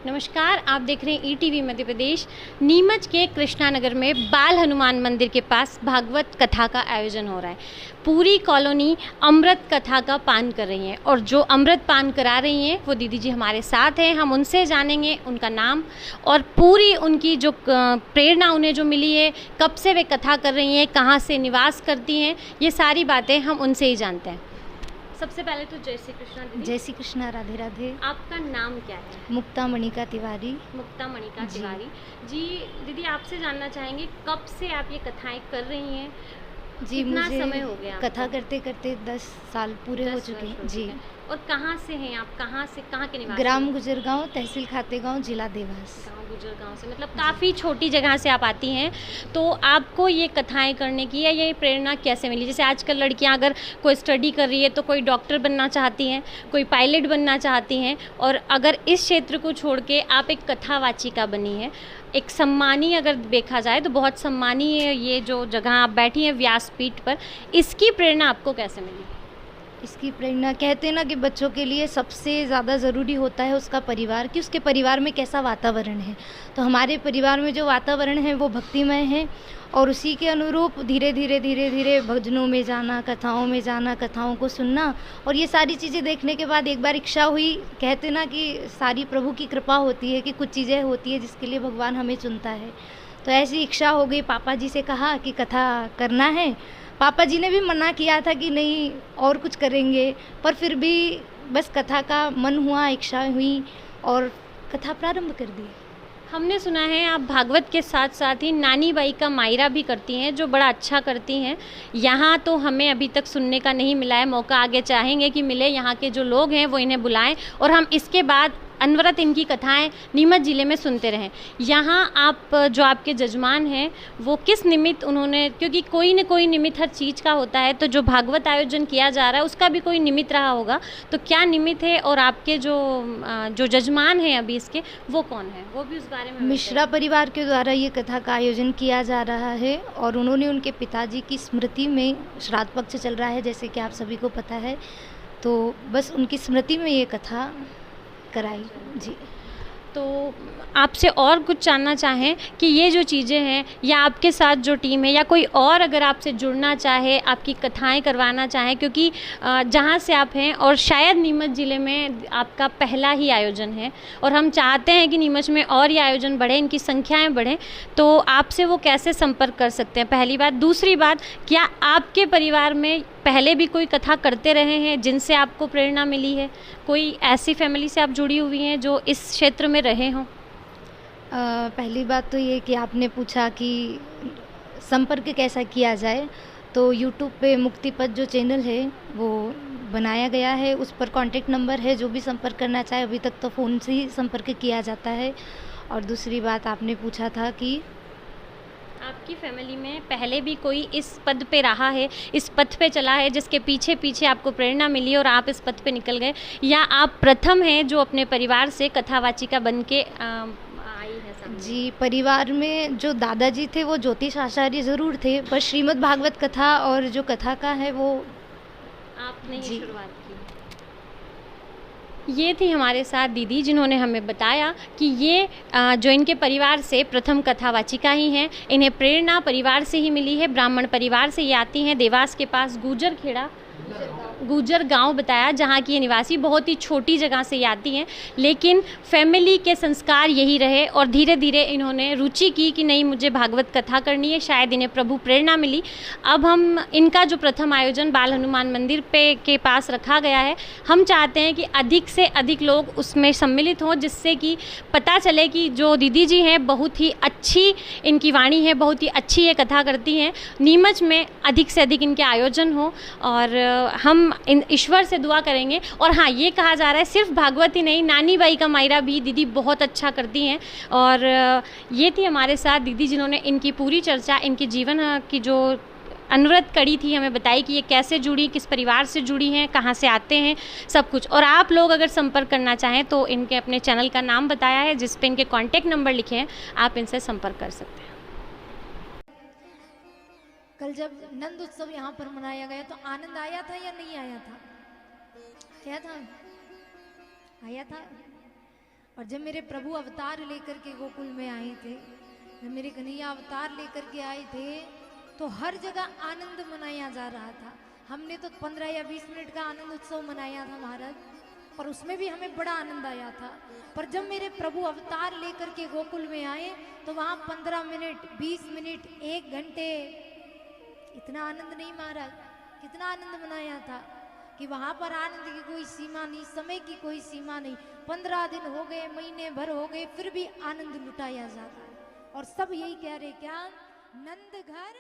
नमस्कार, आप देख रहे हैं ईटीवी मध्य प्रदेश। नीमच के कृष्णा नगर में बाल हनुमान मंदिर के पास भागवत कथा का आयोजन हो रहा है। पूरी कॉलोनी अमृत कथा का पान कर रही है और जो अमृत पान करा रही हैं वो दीदी जी हमारे साथ हैं। हम उनसे जानेंगे उनका नाम और पूरी उनकी जो प्रेरणा उन्हें जो मिली है, कब से वे कथा कर रही हैं, कहाँ से निवास करती हैं, ये सारी बातें हम उनसे ही जानते हैं। सबसे पहले तो जय श्री कृष्णा दीदी। जय श्री कृष्णा, राधे राधे। आपका नाम क्या है? मुक्ता मणिका तिवारी। मुक्ता मणिका तिवारी जी। दीदी आपसे जानना चाहेंगे कब से आप ये कथाएं कर रही हैं? जी, कितना मुझे समय हो गया कथा आपको? करते करते 10 साल पूरे हो चुके हैं जी। और कहाँ से हैं आप? कहाँ के निवासी ग्राम हैं? गुजरगांव, तहसील खातेगांव, जिला देवास। गाँव गुजरगांव से, मतलब काफ़ी छोटी जगह से आप आती हैं। तो आपको ये कथाएं करने की या ये प्रेरणा कैसे मिली? जैसे आजकल लड़कियां अगर कोई स्टडी कर रही है तो कोई डॉक्टर बनना चाहती हैं, कोई पायलट बनना चाहती हैं, और अगर इस क्षेत्र को छोड़ के आप एक कथावाचिका बनी है, एक सम्मानीय अगर देखा जाए तो बहुत सम्मानीय ये जो जगह आप बैठी हैं व्यासपीठ पर, इसकी प्रेरणा आपको कैसे मिली? इसकी प्रेरणा, कहते हैं ना कि बच्चों के लिए सबसे ज़्यादा ज़रूरी होता है उसका परिवार, कि उसके परिवार में कैसा वातावरण है। तो हमारे परिवार में जो वातावरण है वो भक्तिमय है और उसी के अनुरूप धीरे धीरे भजनों में जाना, कथाओं में जाना, कथाओं को सुनना, और ये सारी चीज़ें देखने के बाद एक बार इच्छा हुई। कहते ना कि सारी प्रभु की कृपा होती है कि कुछ चीज़ें होती है जिसके लिए भगवान हमें चुनता है। तो ऐसी इच्छा हो गई, पापा जी से कहा कि कथा करना है। पापा जी ने भी मना किया था कि नहीं और कुछ करेंगे, पर फिर भी बस कथा का मन हुआ, इच्छा हुई और कथा प्रारंभ कर दी। हमने सुना है आप भागवत के साथ साथ ही नानी बाई का मायरा भी करती हैं, जो बड़ा अच्छा करती हैं। यहाँ तो हमें अभी तक सुनने का नहीं मिला है, मौका आगे चाहेंगे कि मिले। यहाँ के जो लोग हैं वो इन्हें बुलाएं और हम इसके बाद अनवरत इनकी कथाएं नीमच ज़िले में सुनते रहें। यहाँ आप जो आपके जजमान हैं वो किस निमित्त उन्होंने, क्योंकि कोई न कोई निमित्त हर चीज़ का होता है, तो जो भागवत आयोजन किया जा रहा है उसका भी कोई निमित्त रहा होगा, तो क्या निमित्त है? और आपके जो जजमान हैं अभी इसके, वो कौन है? वो भी उस बारे में मिश्रा परिवार के द्वारा ये कथा का आयोजन किया जा रहा है और उन्होंने उनके पिताजी की स्मृति में, श्राद्ध पक्ष चल रहा है जैसे कि आप सभी को पता है, तो बस उनकी स्मृति में ये कथा कराई जी। तो आपसे और कुछ जानना चाहें कि ये जो चीज़ें हैं, या आपके साथ जो टीम है, या कोई और अगर आपसे जुड़ना चाहे, आपकी कथाएं करवाना चाहें, क्योंकि जहाँ से आप हैं और शायद नीमच ज़िले में आपका पहला ही आयोजन है और हम चाहते हैं कि नीमच में और ये आयोजन बढ़े, इनकी संख्याएं बढ़ें, तो आपसे वो कैसे संपर्क कर सकते हैं? पहली बात। दूसरी बात, क्या आपके परिवार में पहले भी कोई कथा करते रहे हैं जिनसे आपको प्रेरणा मिली है? कोई ऐसी फैमिली से आप जुड़ी हुई हैं जो इस क्षेत्र में रहे हों? पहली बात तो ये कि आपने पूछा कि संपर्क कैसा किया जाए, तो यूट्यूब पे मुक्तिपथ जो चैनल है वो बनाया गया है, उस पर कांटेक्ट नंबर है, जो भी संपर्क करना चाहे। अभी तक तो फ़ोन से ही संपर्क किया जाता है। और दूसरी बात आपने पूछा था कि आपकी फैमिली में पहले भी कोई इस पद पे रहा है, इस पथ पे चला है, जिसके पीछे पीछे आपको प्रेरणा मिली और आप इस पथ पे निकल गए, या आप प्रथम हैं जो अपने परिवार से कथावाचिका बन के आई है सामने? जी, परिवार में जो दादाजी थे वो ज्योतिष आचार्य ज़रूर थे, पर श्रीमद् भागवत कथा और जो कथा का है वो आपने ही जी। शुरुआत की। ये थी हमारे साथ दीदी, जिन्होंने हमें बताया कि ये जो इनके परिवार से प्रथम कथावाचिका ही हैं। इन्हें प्रेरणा परिवार से ही मिली है, ब्राह्मण परिवार से ये आती हैं। देवास के पास गुजर गांव बताया, जहाँ की ये निवासी, बहुत ही छोटी जगह से ये आती हैं, लेकिन फैमिली के संस्कार यही रहे और धीरे धीरे इन्होंने रुचि की कि नहीं, मुझे भागवत कथा करनी है। शायद इन्हें प्रभु प्रेरणा मिली। अब हम इनका जो प्रथम आयोजन बाल हनुमान मंदिर के पास रखा गया है, हम चाहते हैं कि अधिक से अधिक लोग उसमें सम्मिलित हों, जिससे कि पता चले कि जो दीदी जी हैं बहुत ही अच्छी इनकी वाणी है, बहुत ही अच्छी ये कथा करती हैं। नीमच में अधिक से अधिक इनके आयोजन हो और हम इन ईश्वर से दुआ करेंगे। और हाँ, ये कहा जा रहा है सिर्फ भागवत ही नहीं, नानी बाई का मायरा भी दीदी बहुत अच्छा करती हैं। और ये थी हमारे साथ दीदी, जिन्होंने इनकी पूरी चर्चा, इनके जीवन की जो अनवरत कड़ी थी, हमें बताई कि ये कैसे जुड़ी, किस परिवार से जुड़ी हैं, कहाँ से आते हैं, सब कुछ। और आप लोग अगर संपर्क करना चाहें तो इनके अपने चैनल का नाम बताया है, जिस पे इनके कॉन्टैक्ट नंबर लिखे हैं, आप इनसे संपर्क कर सकते हैं। कल जब नंद उत्सव यहाँ पर मनाया गया तो आनंद आया था या नहीं आया था? क्या था? आया था? और जब मेरे प्रभु अवतार लेकर के गोकुल में आए थे, जब मेरे कन्हैया अवतार लेकर के आए थे, तो हर जगह आनंद मनाया जा रहा था। हमने तो 15 या 20 मिनट का आनंद उत्सव मनाया था महाराज, और उसमें भी हमें बड़ा आनंद आया था। पर जब मेरे प्रभु अवतार लेकर के गोकुल में आए तो वहाँ 15 मिनट, 20 मिनट, 1 घंटे, इतना आनंद नहीं महाराज। कितना आनंद मनाया था कि वहाँ पर आनंद की कोई सीमा नहीं, समय की कोई सीमा नहीं। 15 दिन हो गए, महीने भर हो गए, फिर भी आनंद लुटाया जाता है। और सब यही कह रहे क्या, नंद घर